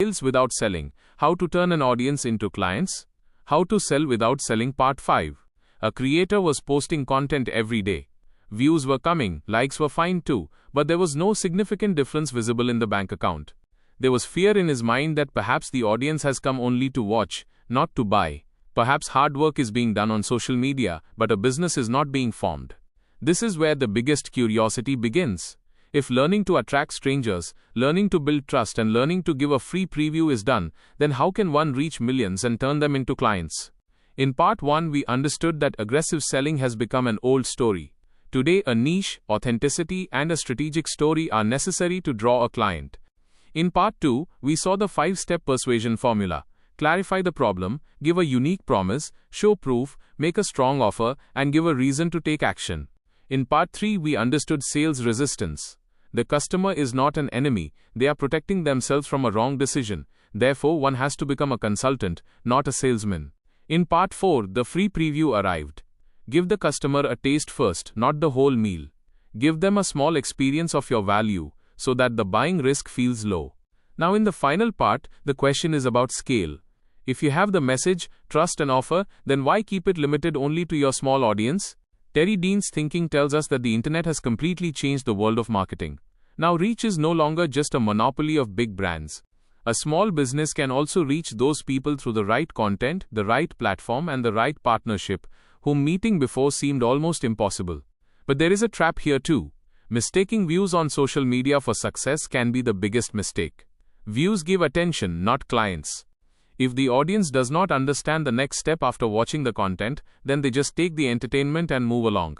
Sales without selling. How to turn an audience into clients. How to sell without selling Part 5. A creator was posting content every day. Views were coming, likes were fine too, but there was no significant difference visible in the bank account. There was fear in his mind that perhaps the audience has come only to watch, not to buy. Perhaps hard work is being done on social media, but a business is not being formed. This is where the biggest curiosity begins. If learning to attract strangers, learning to build trust and learning to give a free preview is done, then how can one reach millions and turn them into clients? In Part 1 we understood that aggressive selling has become an old story. Today a niche, authenticity and a strategic story are necessary to draw a client. In Part 2, we saw the 5-step persuasion formula. Clarify the problem, give a unique promise, show proof, make a strong offer, and give a reason to take action. In Part 3 we understood sales resistance. The customer is not an enemy, they are protecting themselves from a wrong decision. Therefore one has to become a consultant, not a salesman. In Part 4, the free preview arrived. Give the customer a taste first, not the whole meal. Give them a small experience of your value, so that the buying risk feels low. Now in the final part, the question is about scale. If you have the message, trust and offer, then why keep it limited only to your small audience? Terry Dean's thinking tells us that the internet has completely changed the world of marketing. Now reach is no longer just a monopoly of big brands. A small business can also reach those people through the right content, the right platform and the right partnership, whom meeting before seemed almost impossible. But there is a trap here too. Mistaking views on social media for success can be the biggest mistake. Views give attention, not clients. If the audience does not understand the next step after watching the content, then they just take the entertainment and move along.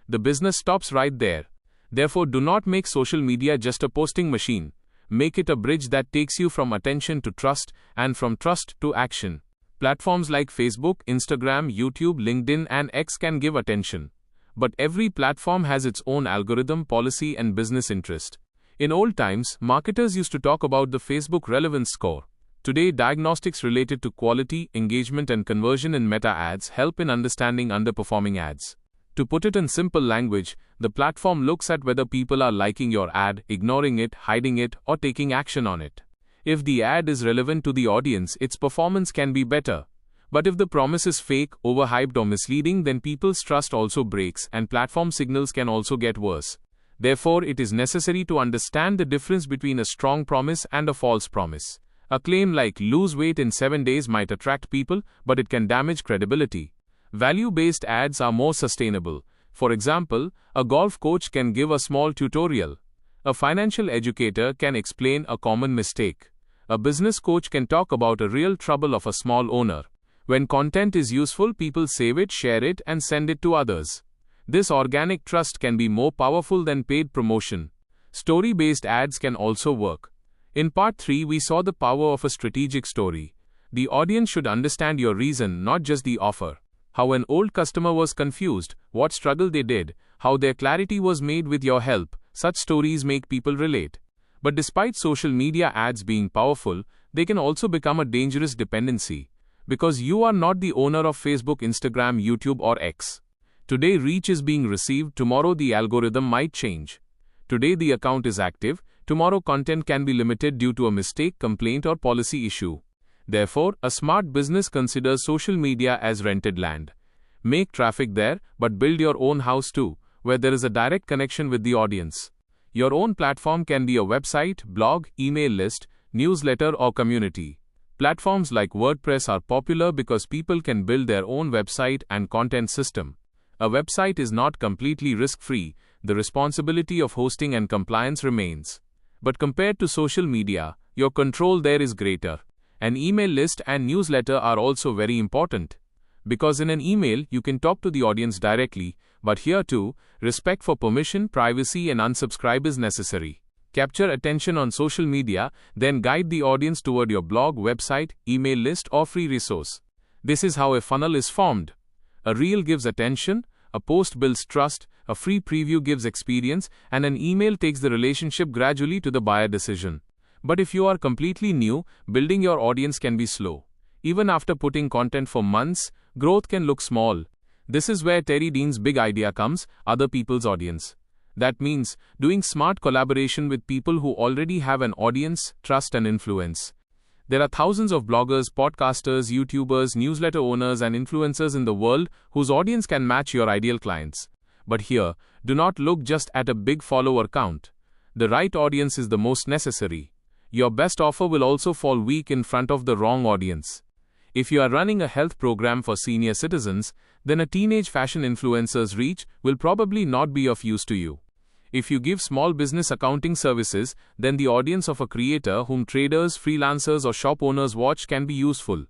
The business stops right there. Therefore, do not make social media just a posting machine. Make it a bridge that takes you from attention to trust, and from trust to action. Platforms like Facebook, Instagram, YouTube, LinkedIn, and X can give attention. But every platform has its own algorithm, policy, and business interest. In old times, marketers used to talk about the Facebook relevance score. Today, diagnostics related to quality, engagement, and conversion in meta ads help in understanding underperforming ads. To put it in simple language, the platform looks at whether people are liking your ad, ignoring it, hiding it, or taking action on it. If the ad is relevant to the audience, its performance can be better. But if the promise is fake, overhyped, or misleading, then people's trust also breaks, and platform signals can also get worse. Therefore, it is necessary to understand the difference between a strong promise and a false promise. A claim like lose weight in 7 days might attract people, but it can damage credibility. Value-based ads are more sustainable. For example, a golf coach can give a small tutorial. A financial educator can explain a common mistake. A business coach can talk about a real trouble of a small owner. When content is useful, people save it, share it, and send it to others. This organic trust can be more powerful than paid promotion. Story-based ads can also work. In Part 3, we saw the power of a strategic story. The audience should understand your reason, not just the offer. How an old customer was confused, what struggle they did, how their clarity was made with your help. Such stories make people relate. But despite social media ads being powerful, they can also become a dangerous dependency. Because you are not the owner of Facebook, Instagram, YouTube, or X. Today reach is being received, tomorrow the algorithm might change. Today the account is active, tomorrow content can be limited due to a mistake, complaint, or policy issue. Therefore, a smart business considers social media as rented land. Make traffic there, but build your own house too, where there is a direct connection with the audience. Your own platform can be a website, blog, email list, newsletter, or community. Platforms like WordPress are popular because people can build their own website and content system. A website is not completely risk-free, the responsibility of hosting and compliance remains. But compared to social media, your control there is greater. An email list and newsletter are also very important. Because in an email, you can talk to the audience directly, but here too, respect for permission, privacy, and unsubscribe is necessary. Capture attention on social media, then guide the audience toward your blog, website, email list, or free resource. This is how a funnel is formed. A reel gives attention, a post builds trust, a free preview gives experience, and an email takes the relationship gradually to the buyer decision. But if you are completely new, building your audience can be slow. Even after putting content for months, growth can look small. This is where Terry Dean's big idea comes, other people's audience. That means doing smart collaboration with people who already have an audience, trust, and influence. There are thousands of bloggers, podcasters, YouTubers, newsletter owners, and influencers in the world whose audience can match your ideal clients. But here, do not look just at a big follower count. The right audience is the most necessary. Your best offer will also fall weak in front of the wrong audience. If you are running a health program for senior citizens, then a teenage fashion influencer's reach will probably not be of use to you. If you give small business accounting services, then the audience of a creator whom traders, freelancers, or shop owners watch can be useful.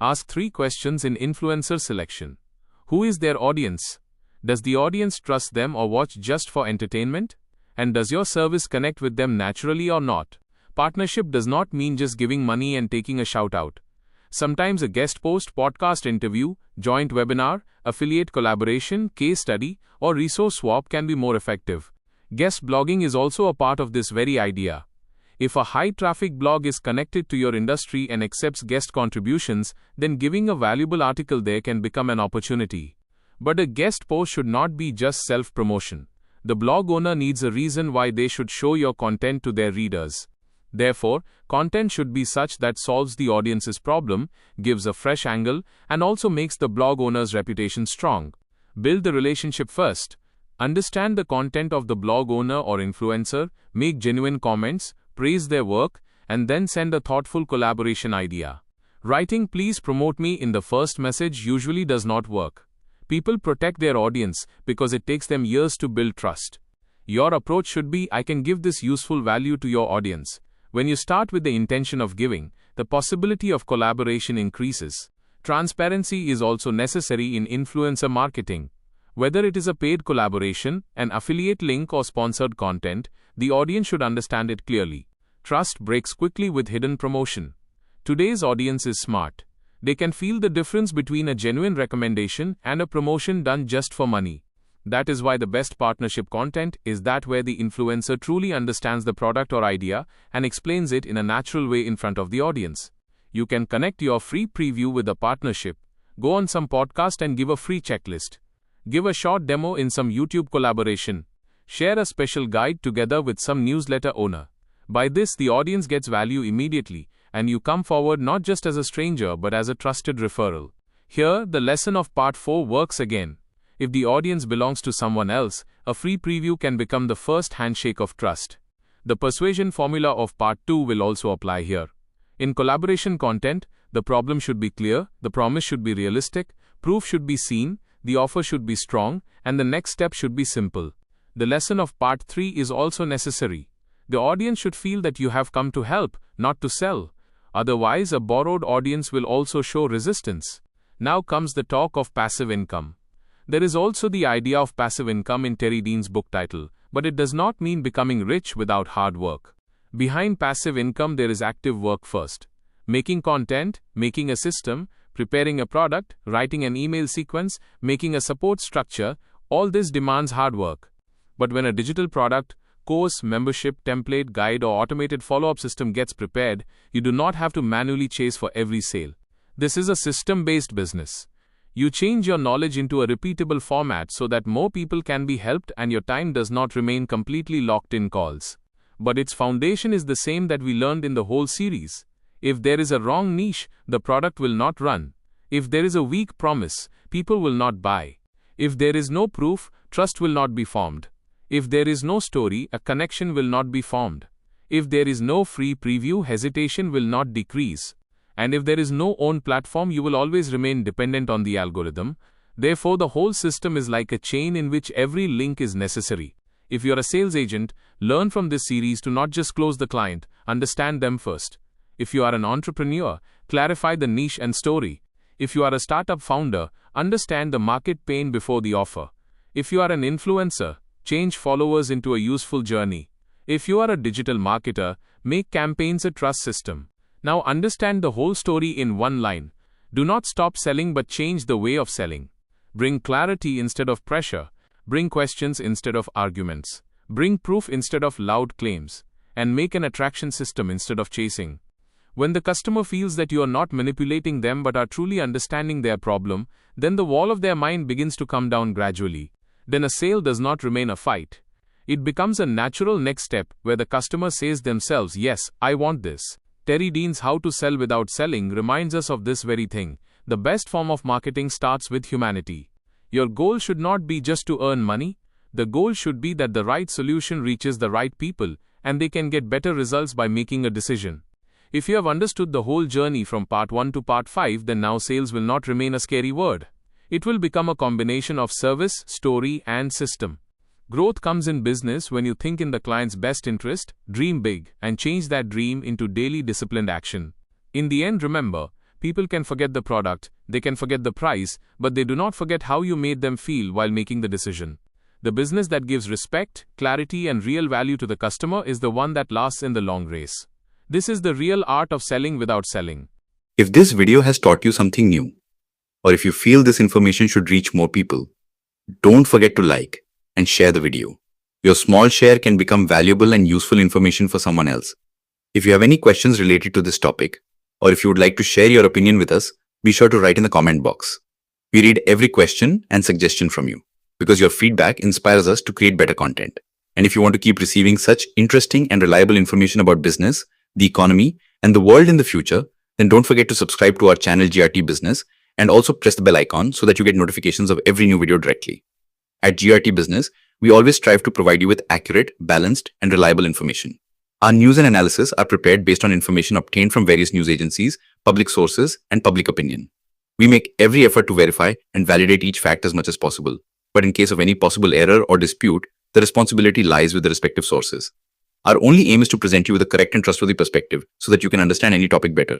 Ask 3 questions in influencer selection. Who is their audience? Does the audience trust them or watch just for entertainment? And does your service connect with them naturally or not? Partnership does not mean just giving money and taking a shout out. Sometimes a guest post, podcast interview, joint webinar, affiliate collaboration, case study, or resource swap can be more effective. Guest blogging is also a part of this very idea. If a high-traffic blog is connected to your industry and accepts guest contributions, then giving a valuable article there can become an opportunity. But a guest post should not be just self-promotion. The blog owner needs a reason why they should show your content to their readers. Therefore, content should be such that solves the audience's problem, gives a fresh angle, and also makes the blog owner's reputation strong. Build the relationship first. Understand the content of the blog owner or influencer, make genuine comments, praise their work, and then send a thoughtful collaboration idea. Writing "please promote me" in the first message usually does not work. People protect their audience because it takes them years to build trust. Your approach should be, I can give this useful value to your audience. When you start with the intention of giving, the possibility of collaboration increases. Transparency is also necessary in influencer marketing. Whether it is a paid collaboration, an affiliate link, or sponsored content, the audience should understand it clearly. Trust breaks quickly with hidden promotion. Today's audience is smart. They can feel the difference between a genuine recommendation and a promotion done just for money. That is why the best partnership content is that where the influencer truly understands the product or idea and explains it in a natural way in front of the audience. You can connect your free preview with a partnership, go on some podcast and give a free checklist. Give a short demo in some YouTube collaboration. Share a special guide together with some newsletter owner. By this, the audience gets value immediately, and you come forward not just as a stranger but as a trusted referral. Here, the lesson of part 4 works again. If the audience belongs to someone else, a free preview can become the first handshake of trust. The persuasion formula of part 2 will also apply here. In collaboration content, the problem should be clear, the promise should be realistic, proof should be seen, the offer should be strong, and the next step should be simple. The lesson of part 3 is also necessary. The audience should feel that you have come to help, not to sell. Otherwise, a borrowed audience will also show resistance. Now comes the talk of passive income. There is also the idea of passive income in Terry Dean's book title, but it does not mean becoming rich without hard work. Behind passive income there is active work first. Making content, making a system, preparing a product, writing an email sequence, making a support structure, all this demands hard work. But when a digital product, course, membership, template, guide, or automated follow-up system gets prepared, you do not have to manually chase for every sale. This is a system-based business. You change your knowledge into a repeatable format so that more people can be helped and your time does not remain completely locked in calls. But its foundation is the same that we learned in the whole series. If there is a wrong niche, the product will not run. If there is a weak promise, people will not buy. If there is no proof, trust will not be formed. If there is no story, a connection will not be formed. If there is no free preview, hesitation will not decrease. And if there is no own platform, you will always remain dependent on the algorithm. Therefore, the whole system is like a chain in which every link is necessary. If you are a sales agent, learn from this series to not just close the client, understand them first. If you are an entrepreneur, clarify the niche and story. If you are a startup founder, understand the market pain before the offer. If you are an influencer, change followers into a useful journey. If you are a digital marketer, make campaigns a trust system. Now understand the whole story in one line. Do not stop selling but change the way of selling. Bring clarity instead of pressure. Bring questions instead of arguments. Bring proof instead of loud claims. And make an attraction system instead of chasing. When the customer feels that you are not manipulating them but are truly understanding their problem, then the wall of their mind begins to come down gradually. Then a sale does not remain a fight. It becomes a natural next step where the customer says themselves, yes, I want this. Terry Dean's How to Sell Without Selling reminds us of this very thing. The best form of marketing starts with humanity. Your goal should not be just to earn money. The goal should be that the right solution reaches the right people and they can get better results by making a decision. If you have understood the whole journey from part 1 to part 5, then now sales will not remain a scary word. It will become a combination of service, story, and system. Growth comes in business when you think in the client's best interest, dream big, and change that dream into daily disciplined action. In the end, remember, people can forget the product, they can forget the price, but they do not forget how you made them feel while making the decision. The business that gives respect, clarity, and real value to the customer is the one that lasts in the long race. This is the real art of selling without selling. If this video has taught you something new, or if you feel this information should reach more people, don't forget to like and share the video. Your small share can become valuable and useful information for someone else. If you have any questions related to this topic, or if you would like to share your opinion with us, be sure to write in the comment box. We read every question and suggestion from you, because your feedback inspires us to create better content. And if you want to keep receiving such interesting and reliable information about business, the economy, and the world in the future, then don't forget to subscribe to our channel GRT Business and also press the bell icon so that you get notifications of every new video directly. At GRT Business, we always strive to provide you with accurate, balanced, and reliable information. Our news and analysis are prepared based on information obtained from various news agencies, public sources, and public opinion. We make every effort to verify and validate each fact as much as possible. But in case of any possible error or dispute, the responsibility lies with the respective sources. Our only aim is to present you with a correct and trustworthy perspective so that you can understand any topic better.